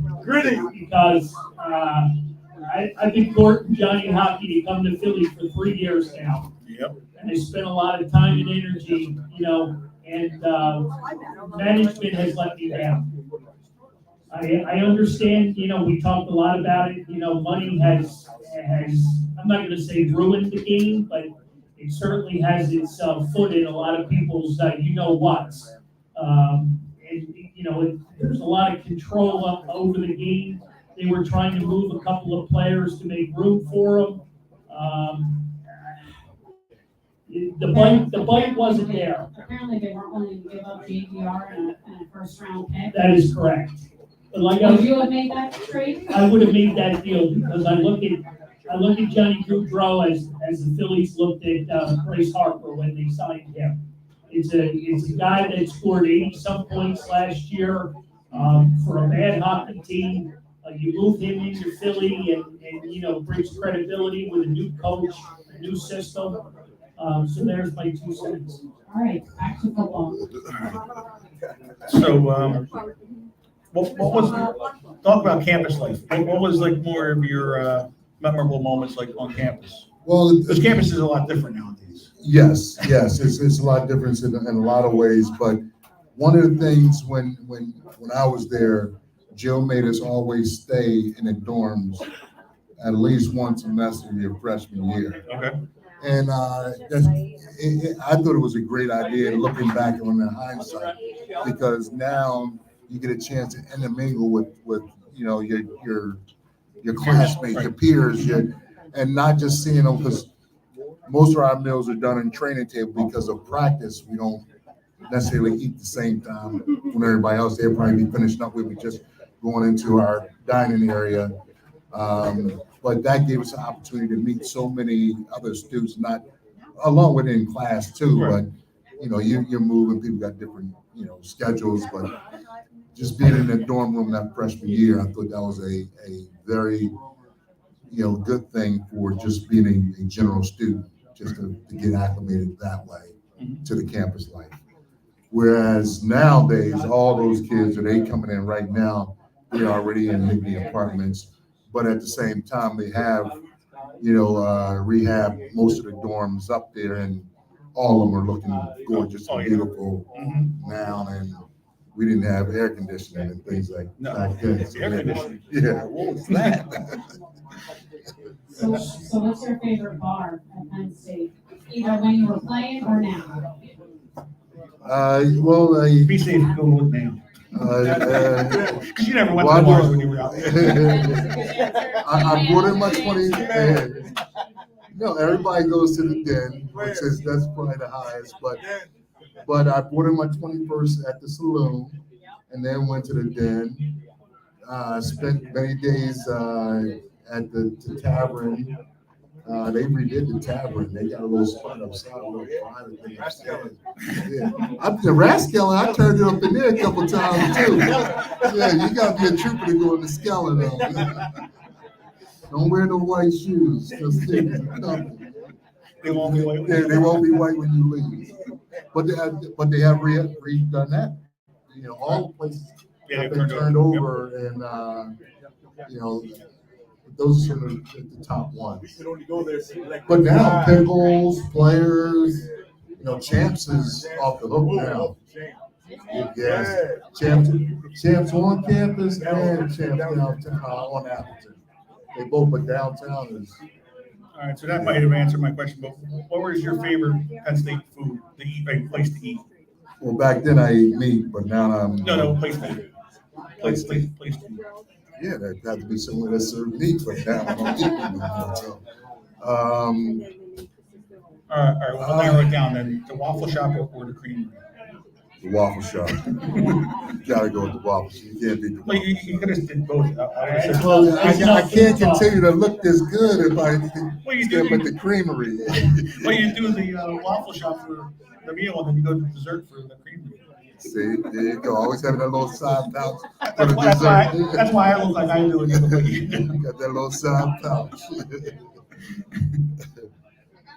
Because I've been courting Johnny Hockey to come to Philly for 3 years now. Yep. And I spent a lot of time and energy, and management has let me down. I understand, we talked a lot about it, money has, I'm not gonna say ruined the game, but it certainly has its foot in a lot of people's, whats. And, there's a lot of control over the game. They were trying to move a couple of players to make room for them. The bite wasn't there. Apparently they weren't willing to give up JGR and a first round pick. That is correct. But like Would you have made that trade? I would have made that deal because I look at Johnny Gaudreau as the Phillies looked at Bryce Harper when they signed him. It's a guy that scored 80-some points last year for a bad hockey team. You move him into Philly and brings credibility with a new coach, a new system. So there's my 2 cents. All right, back to football. So, what was, talk about campus life. What was like more of your memorable moments like on campus? Well, Because campus is a lot different nowadays. yes, it's a lot different in a lot of ways, but one of the things when I was there, Jill made us always stay in the dorms at least one semester your freshman year. Okay. And I thought it was a great idea looking back on the hindsight, because now you get a chance to intermingle with you know your classmates, your peers, and not just seeing them, because most of our meals are done in training table. Because of practice, we don't necessarily eat the same time when everybody else. They'll probably be finishing up with me, just going into our dining area. But that gave us an opportunity to meet so many other students, not along with in class too, but you know, you're moving, people got different, you know, schedules, but just being in the dorm room that freshman year, I thought that was a very, you know, good thing for just being a general student, just to get acclimated that way to the campus life. Whereas nowadays, all those kids, are they coming in right now, they're already in maybe apartments, but at the same time, they have, you know, rehab most of the dorms up there, and all of them are looking gorgeous and beautiful now. And we didn't have air conditioning and things like back then. So Air conditioning. Yeah, what was that? So what's your favorite bar at Penn State? Either when you were playing or now? Well, Be safe, go with now. Because you never went to well, the bars when you were out there. I brought in my 20. No, everybody goes to the den, which is that's probably the highest. But I brought in my 21st at the saloon, and then went to the den. Spent many days at the tavern. They redid the tavern. They got a little spot upside, a little private thing upstairs. Yeah, the Rascal, I turned it up in there a couple times too. Yeah, you gotta be a trooper to go in the skeleton though. Don't wear no white shoes. Just stick with nothing. They won't be white. They won't be white when you leave. But they have redone that. You know, all the places have been turned over, and you know, those are the top ones. But now pickles, players, you know, Champs is off the hook now. Yes, Champs on campus and Champs downtown on Appleton. They both, but downtown is. All right, so that might have answered my question, but what was your favorite Penn State food to eat, like place to eat? Well, back then I ate meat, but now I'm. No, place to eat. Place to eat. Yeah, that had to be somewhere that served meat, but now I don't eat them anymore. So, all right, we'll narrow it down then. The waffle shop or the creamery? the waffle shop. You gotta go with the waffle shop. You can't beat the Well, waffle you could have did both. Well, I can't continue to look this good if I Well, you step do. at the creamery. Well, you do the waffle shop for the meal, and then you go to dessert for the creamery. See, there you go. Always having that little side pouch for That's the why, dessert. I look like I do it. Got that little side pouch.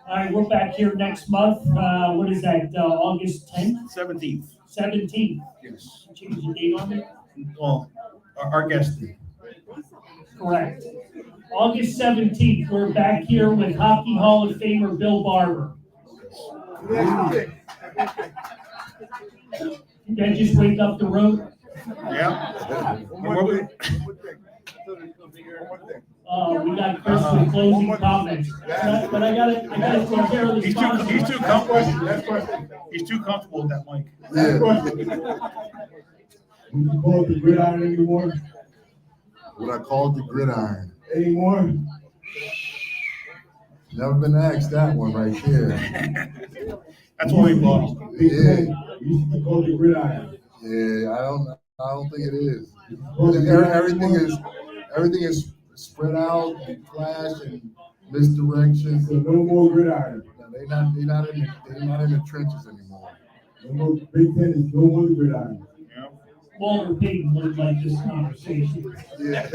All right, we're back here next month. What is that, August 10th, 17th. 17th? Yes. Change the date on it? Well, our guest did. Correct. August 17th, we're back here with Hockey Hall of Famer Bill Barber. Did I just wake up the road? Yeah. We got Chris with closing comments. But I gotta take care of the He's sponsors. too comfortable. He's too comfortable with that mic. Yeah. Would you call it the gridiron anymore? What I called the gridiron. Anymore? Never been asked that one right there. That's what we lost. Yeah. You used to call it the gridiron. Yeah, I don't think it is. Call it the gridiron Everything is spread out and flash and misdirection. So no more gridiron. No, they're not in the trenches anymore. No more Big Ten is no more gridiron. Yeah. Walter Payton would like this conversation. Yeah.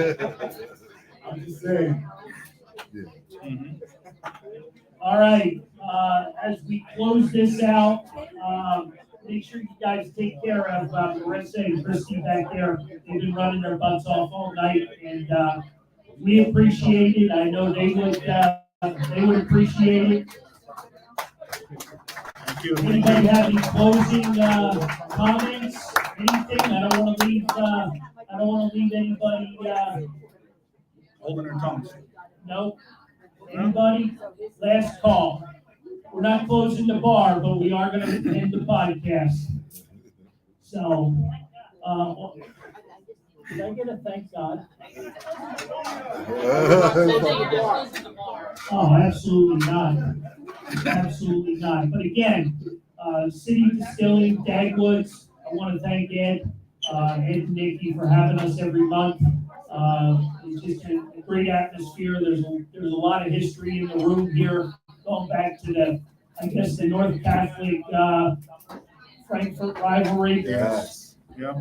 I'm just saying. Yeah. Mhm. All right, as we close this out, make sure you guys take care of Marissa and Christy back there. They've been running their butts off all night, and we appreciate it. I know they would appreciate it. Thank you. Anybody have any closing comments? Anything? I don't want to leave anybody. Holding their tongues. No. Anybody? Last call. We're not closing the bar, but we are going to end the podcast. So, did I get a thank God? Oh, absolutely not. Absolutely not. But again, City Distilling, Dagwoods, I want to thank Ed and Nikki for having us every month. It's just a great atmosphere. There's a lot of history in the room here, going back to the North Catholic Frankfurt rivalry. Yes. Yeah.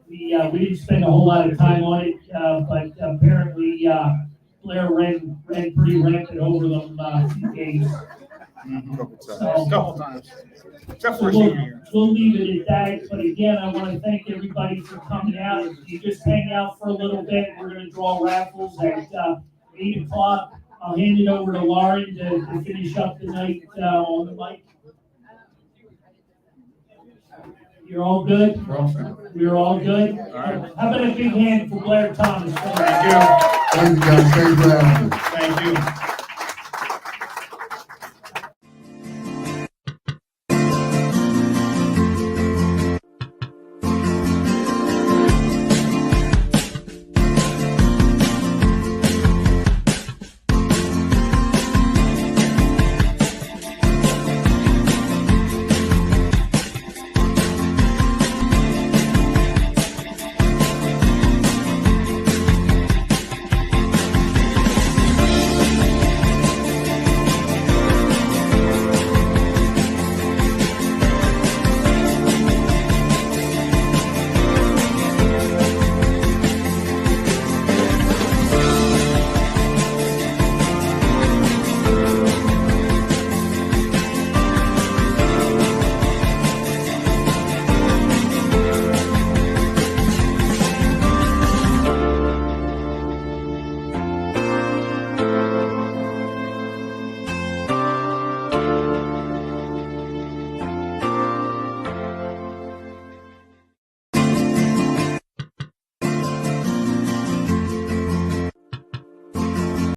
We didn't spend a whole lot of time on it, but apparently Blair ran pretty rampant over them a few games. Couple times. So, A couple times. Except for So a senior year. we'll leave it at that, but again, I want to thank everybody for coming out. If you just hang out for a little bit, we're gonna draw raffles at 8 o'clock. I'll hand it over to Lauren to finish up the night on the mic. You're all good? We're all good? right. How about a big hand for Blair Thomas? Thank you. Thank you guys. Thank you for having me. Thank you.